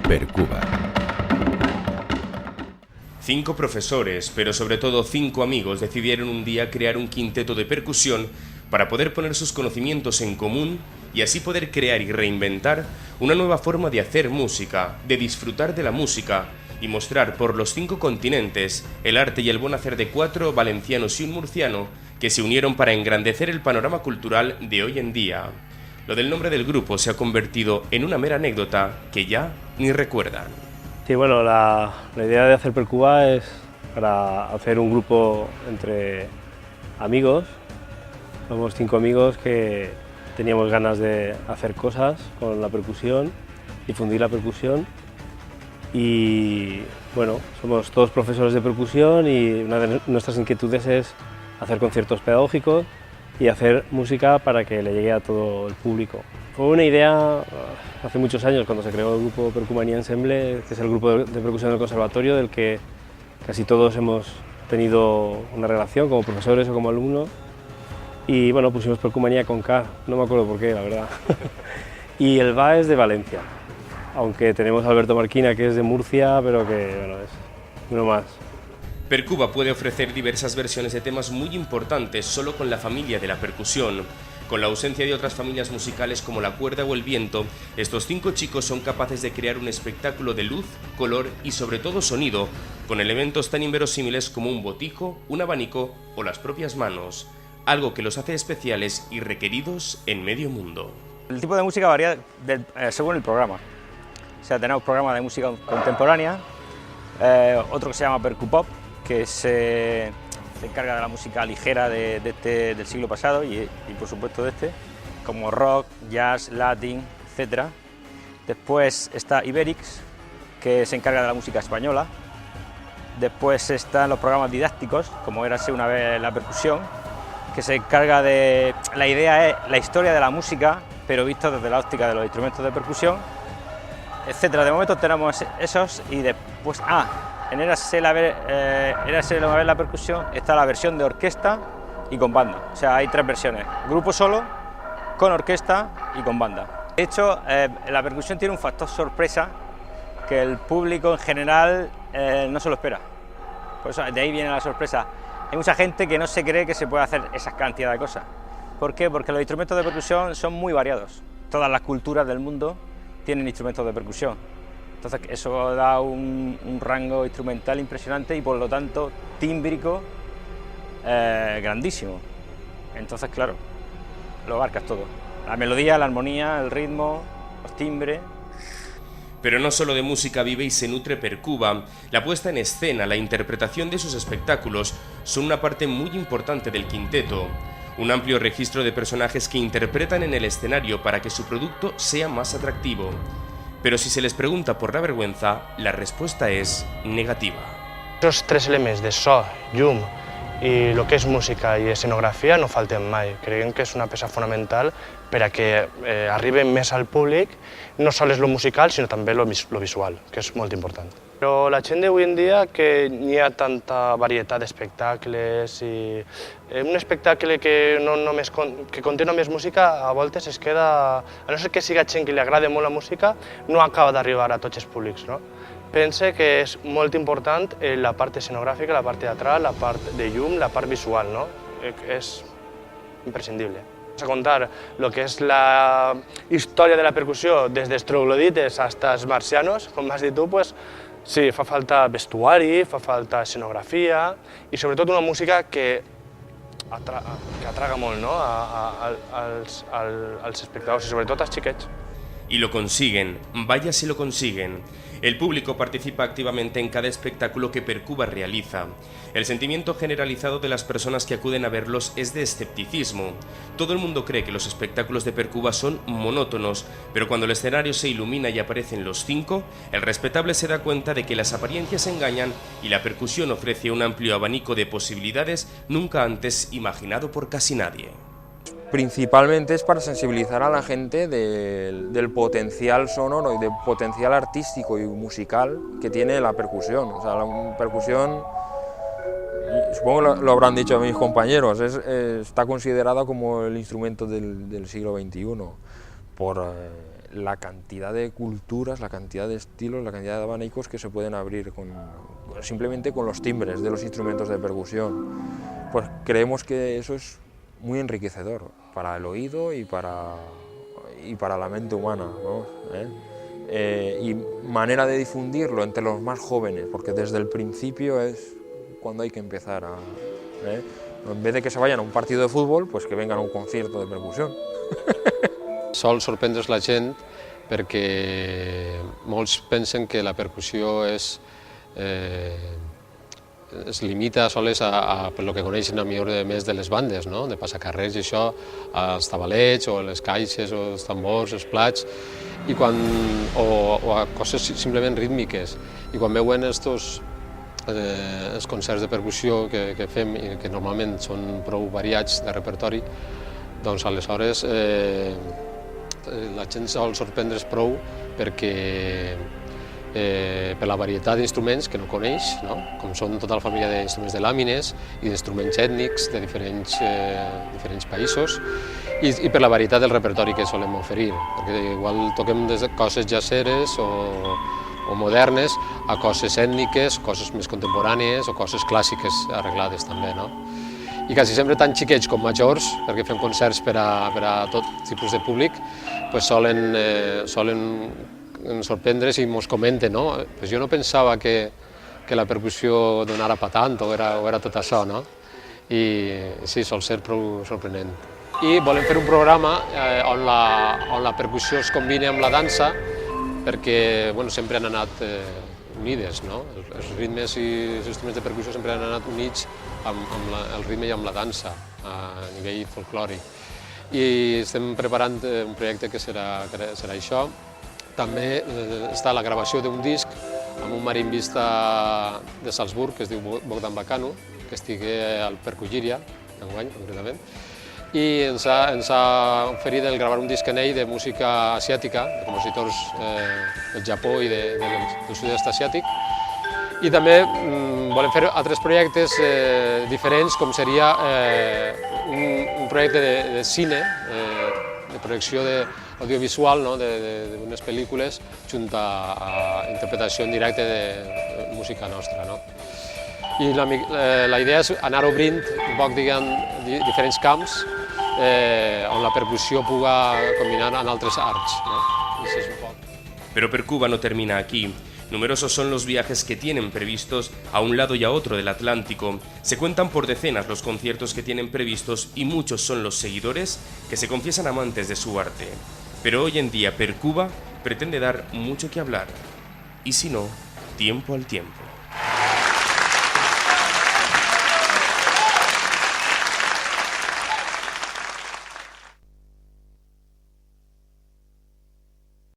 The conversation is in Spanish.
Percuba. 5 profesores, pero sobre todo 5 amigos, decidieron un día crear un quinteto de percusión para poder poner sus conocimientos en común y así poder crear y reinventar una nueva forma de hacer música, de disfrutar de la música y mostrar por los 5 continentes el arte y el buen hacer de 4 valencianos y un murciano que se unieron para engrandecer el panorama cultural de hoy en día. Lo del nombre del grupo se ha convertido en una mera anécdota que ya ni recuerdan. Sí, bueno, la idea de hacer Percuba es para hacer un grupo entre amigos. Somos 5 amigos que teníamos ganas de hacer cosas con la percusión, difundir la percusión y bueno, somos todos profesores de percusión y una de nuestras inquietudes es hacer conciertos pedagógicos y hacer música para que le llegue a todo el público. Fue una idea hace muchos años cuando se creó el grupo Percumanía Ensemble, que es el grupo de percusión del conservatorio del que casi todos hemos tenido una relación como profesores o como alumnos. Y bueno, pusimos Percumanía con K, no me acuerdo por qué, la verdad. Y el VA es de Valencia, aunque tenemos a Alberto Marquina que es de Murcia, pero que bueno, es uno más. Percuba puede ofrecer diversas versiones de temas muy importantes solo con la familia de la percusión. Con la ausencia de otras familias musicales como la cuerda o el viento, estos 5 chicos son capaces de crear un espectáculo de luz, color y sobre todo sonido, con elementos tan inverosímiles como un botijo, un abanico o las propias manos, algo que los hace especiales y requeridos en medio mundo. El tipo de música varía según el programa. O sea, tenemos programas de música contemporánea, otro que se llama Percupop, que se encarga de la música ligera del siglo pasado y por supuesto de este, como rock, jazz, latín, etc. Después está Iberix, que se encarga de la música española. Después están los programas didácticos, como Érase una vez la percusión, que se encarga de... La idea es la historia de la música, pero visto desde la óptica de los instrumentos de percusión, etc. De momento tenemos esos y después... En Érase una vez la percusión está la versión de orquesta y con banda. O sea, hay 3 versiones: grupo solo, con orquesta y con banda. De hecho, la percusión tiene un factor sorpresa que el público en general no se lo espera. Por eso, de ahí viene la sorpresa. Hay mucha gente que no se cree que se puede hacer esa cantidad de cosas. ¿Por qué? Porque los instrumentos de percusión son muy variados. Todas las culturas del mundo tienen instrumentos de percusión. Entonces eso da un rango instrumental impresionante y por lo tanto tímbrico grandísimo. Entonces claro, lo abarcas todo. La melodía, la armonía, el ritmo, los timbres. Pero no solo de música vive y se nutre Percuba, la puesta en escena, la interpretación de sus espectáculos son una parte muy importante del quinteto. Un amplio registro de personajes que interpretan en el escenario para que su producto sea más atractivo. Pero si se les pregunta por la vergüenza, la respuesta es negativa. Esos 3 elements de so, llum i el que és música i escenografia no falten mai. Creiem que és una peça fonamental per a que arribi més al públic, no sols lo musical, sinó també lo visual, que és molt important. Però la gent d'avui en dia que n'hi ha tanta varietat d'espectacles i un espectacle que conté només música a voltes es queda, a no ser que siga gent que li agrada molt la música, no acaba d'arribar a tots els públics, no? Pense que és molt important la part escenogràfica, la part teatral, la part de llum, la part visual, no? És imprescindible. A contar lo que és la història de la percussió des dels troglodites fins als marcianos, com has dit tu, pues, sí, fa falta vestuari, fa falta escenografia i sobretot una música que atraga molt, no? als espectadors i sobretot als xiquets. Y lo consiguen, vaya si lo consiguen. El público participa activamente en cada espectáculo que Percuba realiza. El sentimiento generalizado de las personas que acuden a verlos es de escepticismo. Todo el mundo cree que los espectáculos de Percuba son monótonos, pero cuando el escenario se ilumina y aparecen los 5, el respetable se da cuenta de que las apariencias engañan y la percusión ofrece un amplio abanico de posibilidades nunca antes imaginado por casi nadie. Principalmente es para sensibilizar a la gente del potencial sonoro y del potencial artístico y musical que tiene la percusión. O sea, la percusión, supongo que lo habrán dicho mis compañeros, está considerada como el instrumento del siglo XXI por la cantidad de culturas, la cantidad de estilos, la cantidad de abanicos que se pueden abrir simplemente con los timbres de los instrumentos de percusión. Pues creemos que eso es muy enriquecedor para el oído y para la mente humana, ¿no? Y manera de difundirlo entre los más jóvenes, porque desde el principio es cuando hay que empezar en vez de que se vayan a un partido de fútbol, pues que vengan a un concierto de percusión. Sol sorprendre's la gent perquè molts pensen que la percussió es limita sols a el que coneixen a millor més de les bandes, no? De passacarrers i això, als tabalets o les caixes o els tambors, els plats, o a coses simplement rítmiques. I quan veuen els concerts de percussió que fem i que normalment són prou variats de repertori, doncs aleshores la gent sol sorprendre's prou perquè per la varietat d'instruments que no coneix, no? Com són tota la família d'instruments de làmines i d'instruments ètnics de diferents països i per la varietat del repertori que solem oferir, perquè igual toquem des de coses jazzeres o modernes a coses ètniques, coses més contemporànies o coses clàssiques arreglades també, no? I quasi sempre tant xiquets com majors, perquè fem concerts per a tot tipus de públic, pues solen sorprendre's i ens comenten, no? Pues jo no pensava que la percussió donara pa tant o era tot això, no? I sí, sol ser prou sorprenent. I volem fer un programa on la percussió es combina amb la dansa, perquè sempre han anat unides, no? Els ritmes i els instruments de percussió sempre han anat units amb el ritme i amb la dansa a nivell folclòric. I estem preparant un projecte que serà això. També està la gravació d'un disc amb un marimbista de Salzburg que es diu Bogdan Bacanu, que estigui al Percullíria, enguany concretament, i ens ha oferit el gravar un disc en ell de música asiàtica, de compositors del Japó i del sud-est asiàtic. I també volem fer altres projectes diferents, com seria un projecte de cine, de projecció audiovisual d'unes pel·lícules junt a interpretació en directe de música nostra. I la idea és anar obrint un poc, diferents camps on la percusió puga combinar en altres arts. Pero Percuba no termina aquí. Numerosos son los viajes que tienen previstos a un lado y a otro del Atlántico. Se cuentan por decenas los conciertos que tienen previstos y muchos son los seguidores que se confiesan amantes de su arte. Pero hoy en día Percuba pretende dar mucho que hablar. Y si no, tiempo al tiempo.